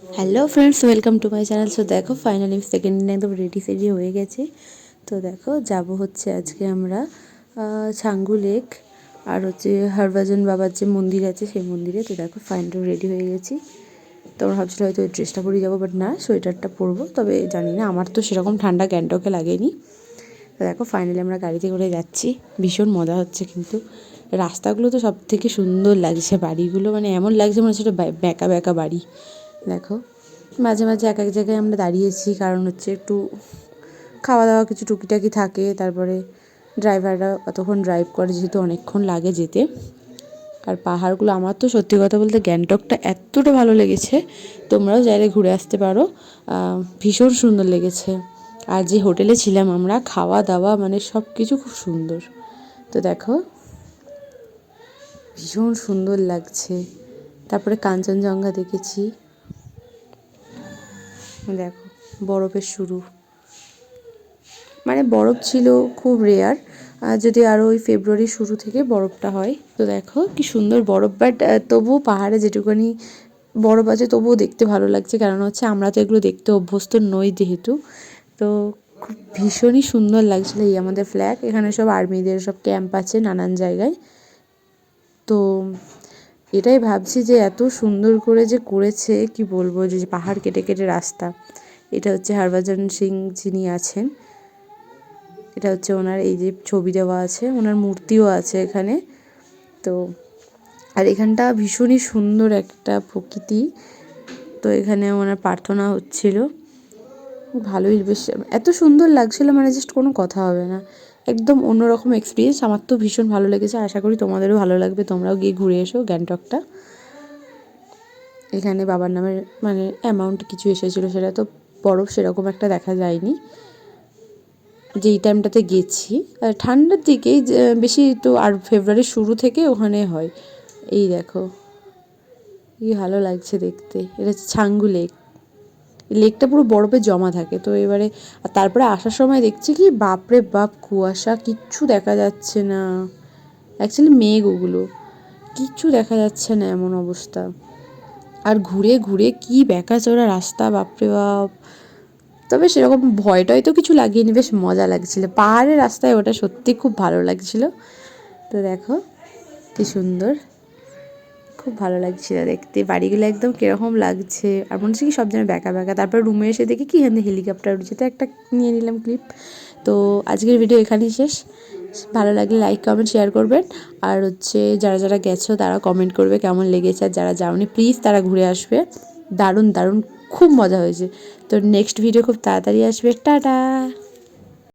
Hello friends, welcome to my channel. So দেখো finally second দিন একদম রেডি সেডি হয়ে গেছে। তো দেখো যাব হচ্ছে আজকে আমরা ছাঙ্গু লেক আর হচ্ছে হরভজন বাবার যে মন্দির আছে সেই মন্দিরে। তো দেখো ফাইনালি রেডি হয়ে গেছি। তোমরা ভাবছিল হয়তো ওই ড্রেসটা পরে যাবো, বাট না, সোয়েটারটা পরবো। তবে জানি না, আমার তো সেরকম ঠান্ডা গ্যাংটকে লাগেনি। তো দেখো ফাইনালি আমরা গাড়িতে করে যাচ্ছি, ভীষণ মজা হচ্ছে। কিন্তু রাস্তাগুলো তো সব থেকে সুন্দর লাগছে, বাড়িগুলো মানে এমন লাগছে মনে হচ্ছে একটা বেঁকা বেঁকা বাড়ি। দেখো মাঝে মাঝে এক এক জায়গায় আমরা দাঁড়িয়েছি, কারণ হচ্ছে একটু খাওয়া দাওয়া কিছু টুকিটাকি থাকে। তারপরে ড্রাইভাররা অতক্ষণ ড্রাইভ করে, যেহেতু অনেকক্ষণ লাগে যেতে। আর পাহাড়গুলো, আমার তো সত্যি কথা বলতে গ্যাংটকটা এতটা ভালো লেগেছে, তোমরাও চাইলে ঘুরে আসতে পারো। ভীষণ সুন্দর লেগেছে। আর যে হোটেলে ছিলাম আমরা, খাওয়া দাওয়া মানে সব কিছু খুব সুন্দর। তো দেখো ভীষণ সুন্দর লাগছে। তারপরে কাঞ্চনজঙ্ঘা দেখেছি। দেখো বরফের শুরু, মানে বরফ ছিল খুব রেয়ার, যদি আরও ওই ফেব্রুয়ারির শুরু থেকে বরফটা হয়। তো দেখো কি সুন্দর বরফ, বাট তবুও পাহাড়ে যেটুকুনি বরফ আছে তবুও দেখতে ভালো লাগছে, কারণ হচ্ছে আমরা তো এগুলো দেখতে অভ্যস্ত নই যেহেতু। তো খুব ভীষণই সুন্দর লাগছিলো। এই আমাদের ফ্ল্যাগ, এখানে সব আর্মিদের সব ক্যাম্প আছে নানান জায়গায়। তো এটাই ভাবছি যে এত সুন্দর করে যে করেছে, কি বলবো, যে পাহাড় কেটে কেটে রাস্তা। এটা হচ্ছে হরভজন সিং যিনি আছেন, এটা হচ্ছে ওনার এই যে ছবি দেওয়া আছে, ওনার মূর্তিও আছে এখানে। তো আর এখানটা ভীষণই সুন্দর একটা প্রকৃতি। তো এখানে ওনার প্রার্থনা হচ্ছিল, ভালোই বেশ এত সুন্দর লাগছিল, মানে জাস্ট কোনো কথা হবে না। একদম অন্যরকম এক্সপিরিয়েন্স। আমার তো ভীষণ ভালো লেগেছে, আশা করি তোমাদেরও ভালো লাগবে। তোমরাও গিয়ে ঘুরে এসো গ্যাংটকটা। এখানে বাবার নামের মানে অ্যামাউন্ট কিছু এসেছিলো, সেটা তো বরফ সেরকম একটা দেখা যায়নি যেই টাইমটাতে গেছি। ঠান্ডার দিকেই বেশি, তো আর ফেব্রুয়ারির শুরু থেকে ওখানে হয়। এই দেখো কি ভালো লাগছে দেখতে। এটা হচ্ছে ছাঙ্গু লেক। লেকটা পুরো বরফে জমা থাকে। তো এবারে আর তারপরে আসার সময় দেখছি কি বাপরে বাপ, কুয়াশা, কিচ্ছু দেখা যাচ্ছে না। অ্যাকচুয়ালি মেঘ, ওগুলো কিচ্ছু দেখা যাচ্ছে না, এমন অবস্থা। আর ঘুরে ঘুরে কি বেঁকাচোরা রাস্তা, বাপরে বাপ। তবে সেরকম ভয়টাই তো কিছু লাগেনি, বেশ মজা লাগছিল পাহাড়ের রাস্তায়, ওটা সত্যি খুব ভালো লাগছিল। তো দেখো কি সুন্দর, খুব ভালো লাগছিল দেখতে। বাড়িগুলো একদম কীরকম লাগছে, আর মনে হচ্ছে কি সব যেন ব্যাকা ব্যাকা। তারপর রুমে এসে দেখি কি এখানে হেলিকপ্টার উঠছে, তো একটা নিয়ে নিলাম ক্লিপ। তো আজকের ভিডিও এখানেই শেষ। ভালো লাগলে লাইক কমেন্ট শেয়ার করবেন। আর হচ্ছে যারা যারা গেছো তারা কমেন্ট করবে কেমন লেগেছে, আর যারা যাওনি প্লিজ তারা ঘুরে আসবে। দারুণ দারুণ, খুব মজা হয়েছে। তো নেক্সট ভিডিও খুব তাড়াতাড়ি আসবে। টাটা।